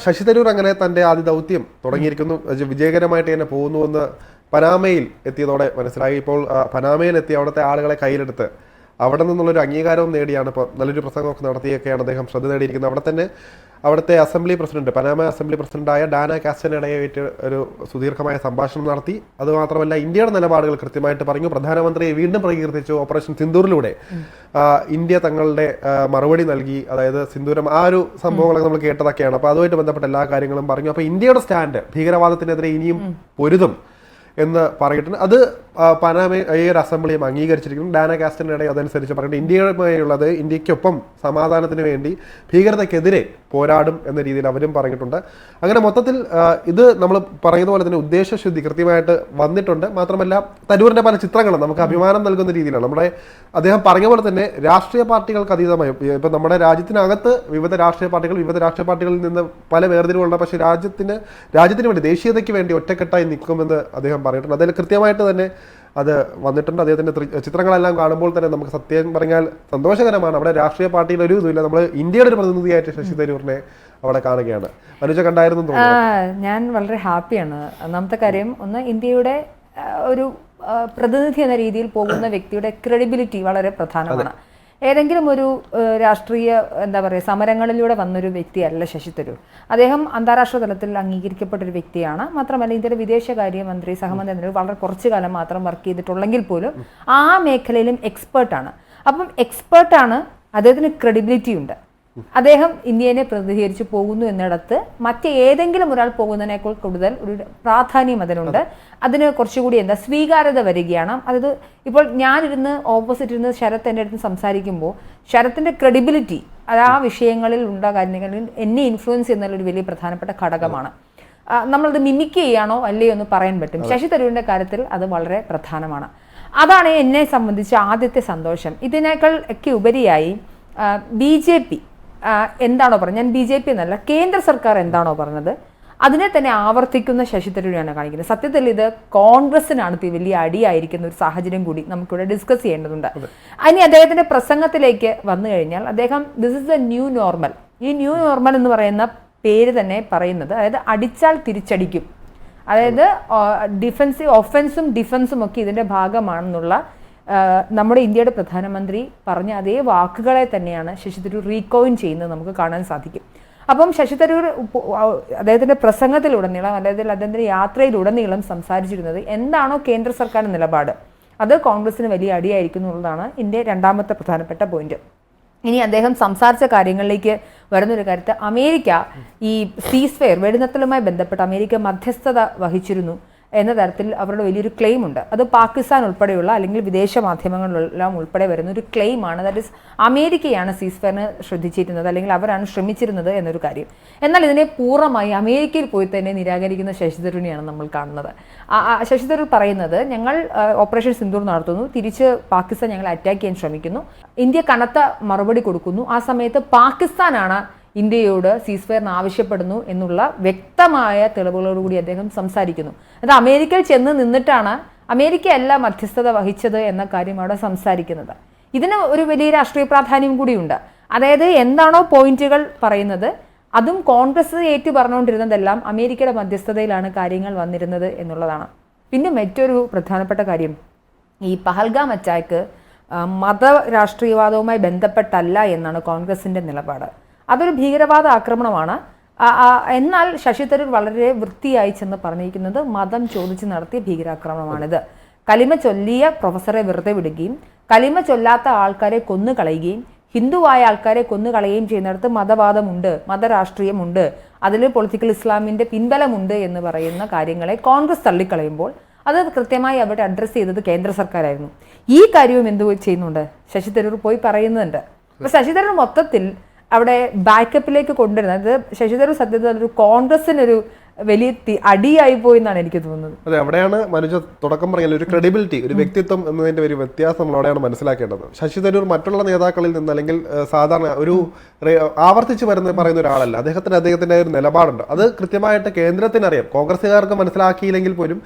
ശശി തരൂർ അങ്ങനെ തന്റെ ആദ്യ ദൗത്യം തുടങ്ങിയിരിക്കുന്നു, വിജയകരമായിട്ട് തന്നെ പോകുന്നുവെന്ന് പനാമയിൽ എത്തിയതോടെ മനസ്സിലായി. ഇപ്പോൾ പനാമയിൽ എത്തി അവിടുത്തെ ആളുകളെ കയ്യിലെടുത്ത് അവിടെ നിന്നുള്ളൊരു അംഗീകാരവും നേടിയാണ് ഇപ്പോൾ നല്ലൊരു പ്രസംഗമൊക്കെ നടത്തിയൊക്കെയാണ് അദ്ദേഹം ശ്രദ്ധ നേടിയിരിക്കുന്നത്. അവിടെ തന്നെ അവിടുത്തെ അസംബ്ലി പ്രസിഡന്റ്, പനാമ അസംബ്ലി പ്രസിഡന്റായ ഡാന കാസ്റ്റനഡയുമായിട്ട് ഒരു സുദീർഘമായ സംഭാഷണം നടത്തി. അതുമാത്രമല്ല, ഇന്ത്യയുടെ നിലപാടുകൾ കൃത്യമായിട്ട് പറഞ്ഞു. പ്രധാനമന്ത്രിയെ വീണ്ടും പ്രകീർത്തിച്ചു. ഓപ്പറേഷൻ സിന്ദൂറിലൂടെ ഇന്ത്യ തങ്ങളുടെ മറുപടി നൽകി. അതായത് സിന്ദൂരം ആ ഒരു സംഭവങ്ങളൊക്കെ നമ്മൾ കേട്ടതൊക്കെയാണ്. അപ്പോൾ അതുമായിട്ട് ബന്ധപ്പെട്ട എല്ലാ കാര്യങ്ങളും പറഞ്ഞു. അപ്പോൾ ഇന്ത്യയുടെ സ്റ്റാൻഡ് ഭീകരവാദത്തിനെതിരെ ഇനിയും പൊരുതും എന്ന് പറഞ്ഞിട്ടുണ്ട്. അത് പനാമ ഈ ഒരു അസംബ്ലിയും അംഗീകരിച്ചിരിക്കുന്നു. ഡാന കാസ്റ്റനഡെ അതനുസരിച്ച് പറഞ്ഞിട്ട് ഇന്ത്യയുമായുള്ളത് ഇന്ത്യക്കൊപ്പം സമാധാനത്തിന് വേണ്ടി ഭീകരതയ്ക്കെതിരെ പോരാടും എന്ന രീതിയിൽ അവരും പറഞ്ഞിട്ടുണ്ട്. അങ്ങനെ മൊത്തത്തിൽ ഇത് നമ്മൾ പറയുന്ന പോലെ തന്നെ ഉദ്ദേശശുദ്ധി കൃത്യമായിട്ട് വന്നിട്ടുണ്ട്. മാത്രമല്ല, തരൂരിന്റെ പല ചിത്രങ്ങളും നമുക്ക് അഭിമാനം നൽകുന്ന രീതിയിലാണ്. നമ്മുടെ അദ്ദേഹം പറഞ്ഞ പോലെ തന്നെ രാഷ്ട്രീയ പാർട്ടികൾക്ക് അതീതമായി ഇപ്പം നമ്മുടെ രാജ്യത്തിനകത്ത് വിവിധ രാഷ്ട്രീയ പാർട്ടികളിൽ നിന്ന് പല വേർതിരിവുകളുണ്ട്. പക്ഷേ രാജ്യത്തിന് വേണ്ടി, ദേശീയതയ്ക്ക് വേണ്ടി ഒറ്റക്കെട്ടായി നിൽക്കുമെന്ന് അദ്ദേഹം പറഞ്ഞിട്ടുണ്ട്. അതിൽ കൃത്യമായിട്ട് തന്നെ അത് വന്നിട്ടുണ്ട്. അദ്ദേഹത്തിന്റെ ചിത്രങ്ങളെല്ലാം കാണുമ്പോൾ തന്നെ നമുക്ക് സത്യം പറഞ്ഞാൽ സന്തോഷകരമാണ്. അവിടെ രാഷ്ട്രീയ പാർട്ടിയിൽ ഒരു ഇതുമില്ല. നമ്മൾ ഇന്ത്യയുടെ ഒരു പ്രതിനിധിയായിട്ട് ശശി തരൂരിനെ അവിടെ കാണുകയാണ്. അനുജ കണ്ടായിരുന്നു തോന്നുന്നു. ഞാൻ വളരെ ഹാപ്പിയാണ്. ഒന്നാമത്തെ കാര്യം, ഒന്ന്, ഇന്ത്യയുടെ ഒരു പ്രതിനിധി എന്ന രീതിയിൽ പോകുന്ന വ്യക്തിയുടെ ക്രെഡിബിലിറ്റി വളരെ പ്രധാനമാണ്. ഏതെങ്കിലും ഒരു രാഷ്ട്രീയ സമരങ്ങളിലൂടെ വന്നൊരു വ്യക്തിയല്ല ശശി തരൂർ. അദ്ദേഹം അന്താരാഷ്ട്ര തലത്തിൽ അംഗീകരിക്കപ്പെട്ടൊരു വ്യക്തിയാണ്. മാത്രമല്ല, ഇന്ത്യയുടെ വിദേശകാര്യമന്ത്രി, സഹമന്ത്രി എന്നിവർ വളരെ കുറച്ചു കാലം മാത്രം വർക്ക് ചെയ്തിട്ടുള്ളെങ്കിൽ പോലും ആ മേഖലയിലും എക്സ്പേർട്ടാണ്. അപ്പം എക്സ്പേർട്ടാണ്, അദ്ദേഹത്തിന് ക്രെഡിബിലിറ്റി ഉണ്ട്. അദ്ദേഹം ഇന്ത്യനെ പ്രതിനിധീകരിച്ച് പോകുന്നു എന്നിടത്ത് മറ്റേതെങ്കിലും ഒരാൾ പോകുന്നതിനേക്കാൾ കൂടുതൽ ഒരു പ്രാധാന്യം അതിനുണ്ട്. അതിന് കുറച്ചുകൂടി സ്വീകാര്യത വരികയാണ്. അതായത് ഇപ്പോൾ ഞാനിരുന്ന് ഓപ്പോസിറ്റ് ഇരുന്ന് ശരത് എൻ്റെ അടുത്ത് സംസാരിക്കുമ്പോൾ ശരത്തിൻ്റെ ക്രെഡിബിലിറ്റി അത് ആ വിഷയങ്ങളിൽ ഉണ്ടാകാൻ എന്നെ ഇൻഫ്ലുവൻസ് ചെയ്യുന്നതിലൊരു വലിയ പ്രധാനപ്പെട്ട ഘടകമാണ്. നമ്മളത് മിമിക് ചെയ്യാണോ അല്ലയോ എന്ന് പറയാൻ പറ്റും. ശശി തരൂരിൻ്റെ കാര്യത്തിൽ അത് വളരെ പ്രധാനമാണ്. അതാണ് എന്നെ സംബന്ധിച്ച് ആദ്യത്തെ സന്തോഷം. ഇതിനേക്കാൾ ഒക്കെ ഉപരിയായി BJP എന്താണോ പറഞ്ഞത്, ഞാൻ BJP എന്നല്ല, കേന്ദ്ര സർക്കാർ എന്താണോ പറഞ്ഞത് അതിനെ തന്നെ ആവർത്തിക്കുന്ന ശശി തരൂരാണ് കാണിക്കുന്നത്. സത്യത്തിൽ ഇത് കോൺഗ്രസിനാണ് വലിയ അടിയായിരിക്കുന്ന ഒരു സാഹചര്യം കൂടി നമുക്കിവിടെ ഡിസ്കസ് ചെയ്യേണ്ടതുണ്ട്. ഇനി അദ്ദേഹത്തിന്റെ പ്രസംഗത്തിലേക്ക് വന്നു കഴിഞ്ഞാൽ, അദ്ദേഹം this is the new normal. ഈ ന്യൂ നോർമൽ എന്ന് പറയുന്ന പേര് തന്നെ പറയുന്നത്, അതായത് അടിച്ചാൽ തിരിച്ചടിക്കും, അതായത് ഒഫൻസും ഡിഫൻസും ഒക്കെ ഇതിന്റെ ഭാഗമാണെന്നുള്ള നമ്മുടെ ഇന്ത്യയുടെ പ്രധാനമന്ത്രി പറഞ്ഞ അതേ വാക്കുകളെ തന്നെയാണ് ശശി തരൂർ റീകോയിൻ ചെയ്യുന്നത് നമുക്ക് കാണാൻ സാധിക്കും. അപ്പം ശശി തരൂർ അദ്ദേഹത്തിൻ്റെ പ്രസംഗത്തിലുടനീളം, അല്ലെങ്കിൽ അദ്ദേഹത്തിൻ്റെ യാത്രയിലുടനീളം സംസാരിച്ചിരുന്നത് എന്താണോ കേന്ദ്ര സർക്കാരിൻ്റെ നിലപാട്, അത് കോൺഗ്രസിന് വലിയ അടിയായിരിക്കും എന്നുള്ളതാണ് എൻ്റെ രണ്ടാമത്തെ പ്രധാനപ്പെട്ട പോയിന്റ്. ഇനി അദ്ദേഹം സംസാരിച്ച കാര്യങ്ങളിലേക്ക് വരുന്നൊരു കാര്യത്തെ, അമേരിക്ക ഈ സീസ്ഫെയർ വെടിനിർത്തലുമായി ബന്ധപ്പെട്ട് അമേരിക്ക മധ്യസ്ഥത വഹിച്ചിരുന്നു എന്ന തരത്തിൽ അവരുടെ വലിയൊരു ക്ലെയിം ഉണ്ട്. അത് പാകിസ്ഥാൻ ഉൾപ്പെടെയുള്ള അല്ലെങ്കിൽ വിദേശ മാധ്യമങ്ങളിലെല്ലാം ഉൾപ്പെടെ വരുന്ന ഒരു ക്ലെയിമാണ്. ദാറ്റ് ഇസ് അമേരിക്കയാണ് സീസ്ഫെയറിന് ശ്രദ്ധിച്ചിരുന്നത്, അല്ലെങ്കിൽ അവരാണ് ശ്രമിച്ചിരുന്നത് എന്നൊരു കാര്യം. എന്നാൽ ഇതിനെ പൂർണ്ണമായി അമേരിക്കയിൽ പോയി തന്നെ നിരാകരിക്കുന്ന ശശി തരൂരിനെയാണ് നമ്മൾ കാണുന്നത്. ശശി തരൂർ പറയുന്നത്, ഞങ്ങൾ ഓപ്പറേഷൻ സിന്ദൂർ നടത്തുന്നു, തിരിച്ച് പാകിസ്ഥാൻ ഞങ്ങളെ അറ്റാക്ക് ചെയ്യാൻ ശ്രമിക്കുന്നു, ഇന്ത്യ കനത്ത മറുപടി കൊടുക്കുന്നു, ആ സമയത്ത് പാകിസ്ഥാനാണ് ഇന്ത്യയോട് സീസ്ഫെയറിന് ആവശ്യപ്പെടുന്നു എന്നുള്ള വ്യക്തമായ തെളിവുകളോടുകൂടി അദ്ദേഹം സംസാരിക്കുന്നു. അത് അമേരിക്കയിൽ ചെന്ന് നിന്നിട്ടാണ് അമേരിക്കയല്ല മധ്യസ്ഥത വഹിച്ചത് എന്ന കാര്യം അവിടെ സംസാരിക്കുന്നത്. ഇതിന് ഒരു വലിയ രാഷ്ട്രീയ പ്രാധാന്യം കൂടിയുണ്ട്. അതായത് എന്താണോ പോയിന്റുകൾ പറയുന്നത് അതും കോൺഗ്രസ് ഏറ്റു പറഞ്ഞുകൊണ്ടിരുന്നതെല്ലാം അമേരിക്കയുടെ മധ്യസ്ഥതയിലാണ് കാര്യങ്ങൾ വന്നിരുന്നത് എന്നുള്ളതാണ്. പിന്നെ മറ്റൊരു പ്രധാനപ്പെട്ട കാര്യം, ഈ പഹൽഗാം അറ്റാക്ക് മത രാഷ്ട്രീയവാദവുമായി ബന്ധപ്പെട്ടല്ല എന്നാണ് കോൺഗ്രസിൻ്റെ നിലപാട്. അതൊരു ഭീകരവാദ ആക്രമണമാണ്. എന്നാൽ ശശി തരൂർ വളരെ വൃത്തിയായി ചെന്ന് പറഞ്ഞിരിക്കുന്നത് മതം ചോദിച്ച് നടത്തിയ ഭീകരാക്രമണമാണിത്. കലിമ ചൊല്ലിയ പ്രൊഫസറെ വെറുതെ വിടുകയും കലിമ ചൊല്ലാത്ത ആൾക്കാരെ കൊന്നുകളയുകയും ഹിന്ദുവായ ആൾക്കാരെ കൊന്നുകളയുകയും ചെയ്യുന്നിടത്ത് മതവാദമുണ്ട്, മതരാഷ്ട്രീയമുണ്ട്, അതിൽ പൊളിറ്റിക്കൽ ഇസ്ലാമിൻ്റെ പിൻബലമുണ്ട് എന്ന് പറയുന്ന കാര്യങ്ങളെ കോൺഗ്രസ് തള്ളിക്കളയുമ്പോൾ അത് കൃത്യമായി അവിടെ അഡ്രസ്സ് ചെയ്തത് കേന്ദ്ര സർക്കാരായിരുന്നു. ഈ കാര്യവും എന്ത് ചെയ്യുന്നുണ്ട്, ശശി തരൂർ പോയി പറയുന്നുണ്ട്. അപ്പോൾ ശശി തരൂർ മൊത്തത്തിൽ അവിടെ ബാക്കപ്പിലേക്ക് കൊണ്ടുവരുന്നത്, അത് ശശി തരൂർ സത്യത്തിൽ ഒരു കോൺഗ്രസിനൊരു വലിയ അടിയായി പോയി എന്നാണ് എനിക്ക് തോന്നുന്നത്. അതെ, അവിടെയാണ് മനുഷ്യ തുടക്കം പറഞ്ഞാൽ ഒരു ക്രെഡിബിലിറ്റി, ഒരു വ്യക്തിത്വം എന്നതിന്റെ ഒരു വ്യത്യാസം നമ്മൾ അവിടെയാണ് മനസ്സിലാക്കേണ്ടത്. ശശി തരൂർ മറ്റുള്ള നേതാക്കളിൽ നിന്ന്, അല്ലെങ്കിൽ സാധാരണ ഒരു ആവർത്തിച്ച് പറയുന്ന ഒരാളല്ല. അദ്ദേഹത്തിന്റെ ഒരു നിലപാടുണ്ട്. അത് കൃത്യമായിട്ട് കേന്ദ്രത്തിനറിയാം. കോൺഗ്രസ്സുകാർക്ക് മനസ്സിലാക്കിയില്ലെങ്കിൽ പോലും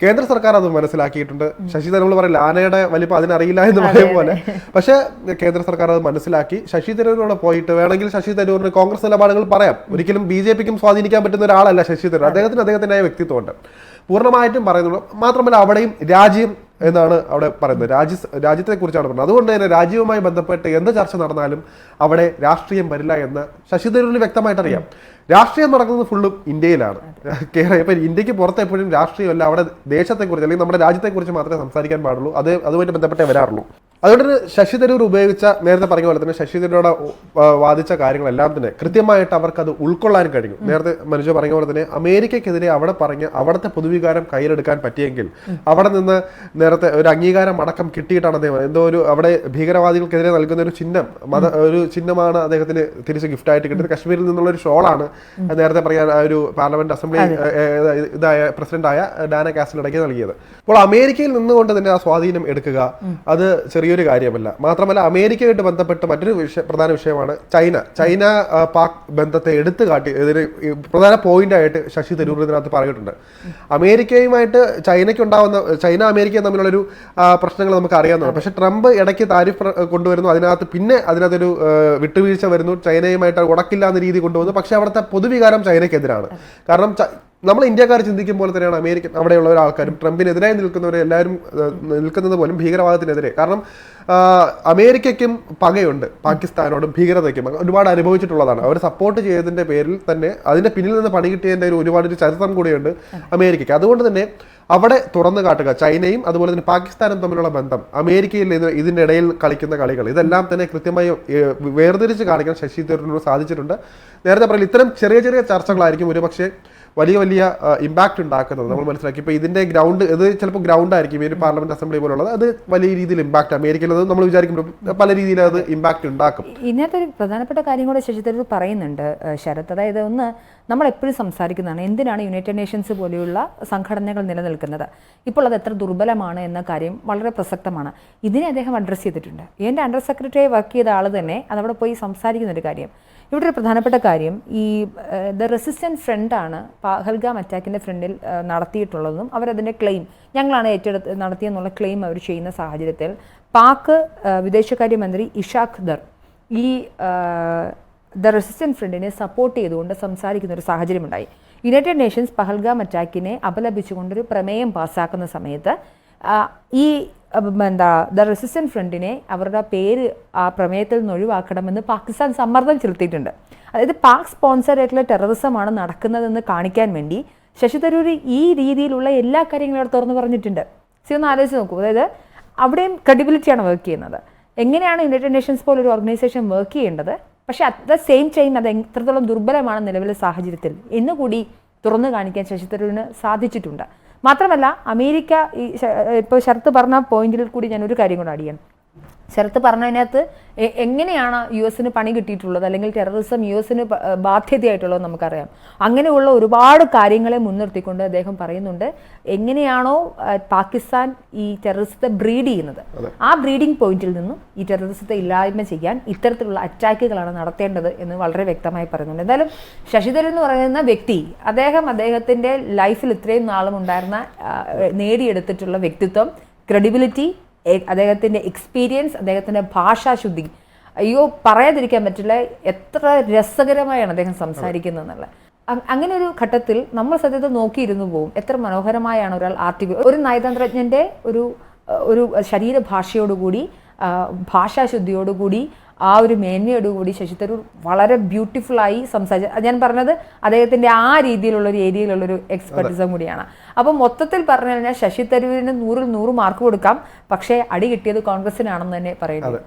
കേന്ദ്ര സർക്കാർ അത് മനസ്സിലാക്കിയിട്ടുണ്ട്. ശശി തരൂർ പറയില്ല ആനയുടെ വലിപ്പം അതിനറിയില്ല എന്ന് പറയും പോലെ. പക്ഷേ കേന്ദ്ര സർക്കാർ അത് മനസ്സിലാക്കി. ശശി തരൂരിനോട് പോയിട്ട് വേണമെങ്കിൽ ശശി തരൂരിന് കോൺഗ്രസ് നിലപാടുകൾ പറയാം. ഒരിക്കലും BJPക്കും സ്വാധീനിക്കാൻ പറ്റുന്ന ഒരാളല്ല ശശി തരൂർ. അദ്ദേഹത്തിൻ്റെതായ വ്യക്തിത്വമുണ്ട്, പൂർണ്ണമായിട്ടും പറയുന്നുള്ളൂ. മാത്രമല്ല അവിടെയും രാജ്യം എന്നാണ് അവിടെ പറയുന്നത്, രാജ്യത്തെ കുറിച്ചാണ് പറയുന്നത്. അതുകൊണ്ട് തന്നെ രാജ്യവുമായി ബന്ധപ്പെട്ട് എന്ത് ചർച്ച നടന്നാലും അവിടെ രാഷ്ട്രീയം വരില്ല എന്ന് ശശി തരൂരിന് വ്യക്തമായിട്ട് അറിയാം. രാഷ്ട്രീയം നടക്കുന്നത് ഫുള്ളും ഇന്ത്യയിലാണ്. ഇപ്പൊ ഇന്ത്യക്ക് പുറത്ത് എപ്പോഴും രാഷ്ട്രീയമല്ല, അവിടെ ദേശത്തെക്കുറിച്ച് അല്ലെങ്കിൽ നമ്മുടെ രാജ്യത്തെക്കുറിച്ച് മാത്രമേ സംസാരിക്കാൻ പാടുള്ളൂ. അതുമായിട്ട് ബന്ധപ്പെട്ടേ വരാറുള്ളൂ. അതുകൊണ്ട് ശശി തരൂർ ഉപയോഗിച്ച, നേരത്തെ പറഞ്ഞ പോലെ തന്നെ ശശി തരൂരോട് വാദിച്ച കാര്യങ്ങളെല്ലാം തന്നെ കൃത്യമായിട്ട് അവർക്ക് അത് ഉൾക്കൊള്ളാൻ കഴിഞ്ഞു. നേരത്തെ മനുഷ്യ പറഞ്ഞ പോലെ തന്നെ അമേരിക്കക്കെതിരെ അവിടെ പറഞ്ഞ് അവിടുത്തെ പൊതുവികാരം കയ്യിലെടുക്കാൻ പറ്റിയെങ്കിൽ അവിടെ നിന്ന് നേരത്തെ ഒരു അംഗീകാരം അടക്കം കിട്ടിയിട്ടാണ് അദ്ദേഹം എന്തോ ഒരു അവിടെ ഭീകരവാദികൾക്കെതിരെ നൽകുന്ന ഒരു ചിഹ്നം, ഒരു ചിഹ്നമാണ് അദ്ദേഹത്തിന് തിരിച്ച് ഗിഫ്റ്റായിട്ട് കിട്ടിയത്. കശ്മീരിൽ നിന്നുള്ള ഒരു ഷോളാണ് നേരത്തെ പറയാൻ ഒരു പാർലമെന്റ് അസംബ്ലി പ്രസിഡന്റായ ഡാന കാസ്റ്റിനിടയ്ക്ക് നൽകിയത്. അപ്പോൾ അമേരിക്കയിൽ നിന്നുകൊണ്ട് തന്നെ ആ സ്വാധീനം എടുക്കുക അത് ചെറിയൊരു കാര്യമല്ല. മാത്രമല്ല അമേരിക്കയുമായിട്ട് ബന്ധപ്പെട്ട് മറ്റൊരു പ്രധാന വിഷയമാണ് ചൈന പാക് ബന്ധത്തെ എടുത്തു കാട്ടി ഇതിന് പ്രധാന പോയിന്റ് ആയിട്ട് ശശി തരൂർ ഇതിനകത്ത് പറഞ്ഞിട്ടുണ്ട്. അമേരിക്കയുമായിട്ട് ചൈന അമേരിക്കയും തമ്മിലുള്ളൊരു പ്രശ്നങ്ങൾ നമുക്ക് അറിയാവുന്നതാണ്. പക്ഷെ ട്രംപ് ഇടയ്ക്ക് താരിഫ് കൊണ്ടുവരുന്നു, അതിനകത്തൊരു വിട്ടുവീഴ്ച വരുന്നു, ചൈനയുമായിട്ട് ഉടക്കില്ല എന്ന രീതി കൊണ്ടുവന്നു. പക്ഷെ അവിടുത്തെ പൊതുവികാരം ചൈനയ്ക്കെതിരാണ്. കാരണം നമ്മൾ ഇന്ത്യക്കാർ ചിന്തിക്കുമ്പോൾ തന്നെയാണ് അമേരിക്കൻ അവിടെയുള്ള ആൾക്കാരും ട്രംപിനെതിരായി നിൽക്കുന്നവരെല്ലാവരും നിൽക്കുന്നത് പോലും ഭീകരവാദത്തിനെതിരെ. കാരണം അമേരിക്കയ്ക്കും പകയുണ്ട് പാകിസ്ഥാനോടും ഭീകരതയ്ക്കും, ഒരുപാട് അനുഭവിച്ചിട്ടുള്ളതാണ്. അവർ സപ്പോർട്ട് ചെയ്തതിന്റെ പേരിൽ തന്നെ അതിന്റെ പിന്നിൽ നിന്ന് പണി കിട്ടിയതിന്റെ ഒരുപാട് ചരിത്രം കൂടിയുണ്ട് അമേരിക്കയ്ക്ക്. അതുകൊണ്ട് തന്നെ അവിടെ തുറന്നു കാട്ടുക ചൈനയും അതുപോലെ തന്നെ പാകിസ്ഥാനും തമ്മിലുള്ള ബന്ധം, അമേരിക്കയിൽ ഇതിന്റെ ഇടയിൽ കളിക്കുന്ന കളികൾ, ഇതെല്ലാം തന്നെ കൃത്യമായി വേർതിരിച്ച് കാണിക്കാൻ ശശി തരൂരിനോട് സാധിച്ചിട്ടുണ്ട്. നേരത്തെ പറയില്ല, ഇത്തരം ചെറിയ ചെറിയ ചർച്ചകളായിരിക്കും ഒരുപക്ഷെ വലിയ ഇമ്പാക്ട് ഉണ്ടാക്കുന്നത്. നമ്മൾ മനസ്സിലാക്കി ഇപ്പോൾ ഇതിന്റെ ഗ്രൗണ്ട് ഇത് ചിലപ്പോൾ ഗ്രൗണ്ട് ആയിരിക്കും, ഒരു പാർലമെന്റ് അസംബ്ലി പോലുള്ളത്. അത് വലിയ രീതിയിൽ ഇമ്പാക്ട് അമേരിക്കയിൽ നമ്മൾ വിചാരിക്കുമ്പോൾ പല രീതിയിൽ അത് ഇമ്പാക്ട് ഉണ്ടാക്കും. ഇതിനകത്ത് ഒരു പ്രധാനപ്പെട്ട കാര്യം കൂടെ ശശി തരൂർ പറയുന്നുണ്ട് ശരത്. അതായത് ഒന്ന്, നമ്മൾ എപ്പോഴും സംസാരിക്കുന്നതാണ് എന്തിനാണ് യുണൈറ്റഡ് നേഷൻസ് പോലെയുള്ള സംഘടനകൾ നിലനിൽക്കുന്നത്, ഇപ്പോൾ അത് എത്ര ദുർബലമാണ് എന്ന കാര്യം വളരെ പ്രസക്തമാണ്. ഇതിനെ അദ്ദേഹം അഡ്രസ്സ് ചെയ്തിട്ടുണ്ട്. എൻ്റെ അണ്ടർ സെക്രട്ടറിയായി വർക്ക് ചെയ്ത ആൾ തന്നെ അതവിടെ പോയി സംസാരിക്കുന്നൊരു കാര്യം. ഇവിടെ ഒരു പ്രധാനപ്പെട്ട കാര്യം, ഈ ദ റെസിസ്റ്റൻറ്റ് ഫ്രണ്ടാണ് പഹൽഗാം അറ്റാക്കിൻ്റെ ഫ്രണ്ടിൽ നടത്തിയിട്ടുള്ളതെന്നും അവരതിൻ്റെ ക്ലെയിം ഞങ്ങളാണ് നടത്തിയെന്നുള്ള ക്ലെയിം അവർ ചെയ്യുന്ന സാഹചര്യത്തിൽ പാക് വിദേശകാര്യമന്ത്രി ഇഷാഖ് ദർ ഈ ദ റെസിസ്റ്റൻറ്റ് ഫ്രണ്ടിനെ സപ്പോർട്ട് ചെയ്തുകൊണ്ട് സംസാരിക്കുന്ന ഒരു സാഹചര്യമുണ്ടായി. യുണൈറ്റഡ് നേഷൻസ് പഹൽഗാം അറ്റാക്കിനെ അപലപിച്ചുകൊണ്ടൊരു പ്രമേയം പാസ്സാക്കുന്ന സമയത്ത് ഈ ദ റെസിസ്റ്റൻറ്റ് ഫ്രണ്ടിനെ അവരുടെ പേര് ആ പ്രമേയത്തിൽ നിന്ന് ഒഴിവാക്കണമെന്ന് പാകിസ്ഥാൻ സമ്മർദ്ദം ചെലുത്തിയിട്ടുണ്ട്. അതായത് പാക് സ്പോൺസർ ആയിട്ടുള്ള ടെററിസമാണ് നടക്കുന്നതെന്ന് കാണിക്കാൻ വേണ്ടി ശശി തരൂർ ഈ രീതിയിലുള്ള എല്ലാ കാര്യങ്ങളും അവിടെ തുറന്നു പറഞ്ഞിട്ടുണ്ട്. ഒന്ന് ആലോചിച്ച് നോക്കൂ. അതായത് അവിടെയും ക്രെഡിബിലിറ്റിയാണ് വർക്ക് ചെയ്യുന്നത്. എങ്ങനെയാണ് യുണൈറ്റഡ് നേഷൻസ് പോലൊരു ഓർഗനൈസേഷൻ വർക്ക് ചെയ്യേണ്ടത്, പക്ഷേ അറ്റ് ദ സെയിം ടൈം അത് എത്രത്തോളം ദുർബലമാണ് നിലവിലെ സാഹചര്യത്തിൽ എന്നുകൂടി തുറന്നു കാണിക്കാൻ ശശി തരൂരിന് സാധിച്ചിട്ടുണ്ട്. മാത്രമല്ല അമേരിക്ക ഇപ്പോൾ ശരത്ത് പറഞ്ഞ പോയിന്റിൽ കൂടി ഞാൻ ഒരു കാര്യം കൂടെ അടിയാണ്. ശരത്ത് പറഞ്ഞതിനകത്ത് എങ്ങനെയാണ് US പണി കിട്ടിയിട്ടുള്ളത്, അല്ലെങ്കിൽ ടെററിസം US ബാധ്യതയായിട്ടുള്ളത് നമുക്കറിയാം. അങ്ങനെയുള്ള ഒരുപാട് കാര്യങ്ങളെ മുൻനിർത്തിക്കൊണ്ട് അദ്ദേഹം പറയുന്നുണ്ട് എങ്ങനെയാണോ പാകിസ്ഥാൻ ഈ ടെററിസത്തെ ബ്രീഡ് ചെയ്യുന്നത്, ആ ബ്രീഡിംഗ് പോയിന്റിൽ നിന്നും ഈ ടെററിസത്തെ ഇല്ലായ്മ ചെയ്യാൻ ഇത്തരത്തിലുള്ള അറ്റാക്കുകളാണ് നടത്തേണ്ടത് എന്ന് വളരെ വ്യക്തമായി പറയുന്നുണ്ട്. എന്തായാലും ശശി തരൂർ എന്ന് പറയുന്ന വ്യക്തി അദ്ദേഹത്തിൻ്റെ ലൈഫിൽ ഇത്രയും നാളും ഉണ്ടായിരുന്ന നേടിയെടുത്തിട്ടുള്ള വ്യക്തിത്വം, ക്രെഡിബിലിറ്റി, അദ്ദേഹത്തിൻ്റെ എക്സ്പീരിയൻസ്, അദ്ദേഹത്തിൻ്റെ ഭാഷാശുദ്ധി, അയ്യോ പറയാതിരിക്കാൻ പറ്റില്ല, എത്ര രസകരമായാണ് അദ്ദേഹം സംസാരിക്കുന്നത് എന്നുള്ളത്. അങ്ങനെ ഒരു ഘട്ടത്തിൽ നമ്മൾ സത്യത്തിൽ നോക്കിയിരുന്നു പോകും എത്ര മനോഹരമായാണ് ഒരാൾ ആർട്ടിക്കിൾ, ഒരു നയതന്ത്രജ്ഞൻ്റെ ഒരു ശരീരഭാഷയോടുകൂടി, ഭാഷാശുദ്ധിയോടുകൂടി, ആ ഒരു മേന്മയോടുകൂടി ശശി തരൂർ വളരെ ബ്യൂട്ടിഫുള്ളായി സംസാരിച്ചു. ഞാൻ പറഞ്ഞത് അദ്ദേഹത്തിൻ്റെ ആ രീതിയിലുള്ളൊരു ഏരിയയിലുള്ളൊരു എക്സ്പെർട്ടിസം കൂടിയാണ്. അപ്പം മൊത്തത്തിൽ പറഞ്ഞു കഴിഞ്ഞാൽ ശശി തരൂരിന് 100-ൽ 100 മാർക്ക് കൊടുക്കാം, പക്ഷേ അടി കിട്ടിയത് കോൺഗ്രസിനാണെന്ന് തന്നെ പറയുന്നത്.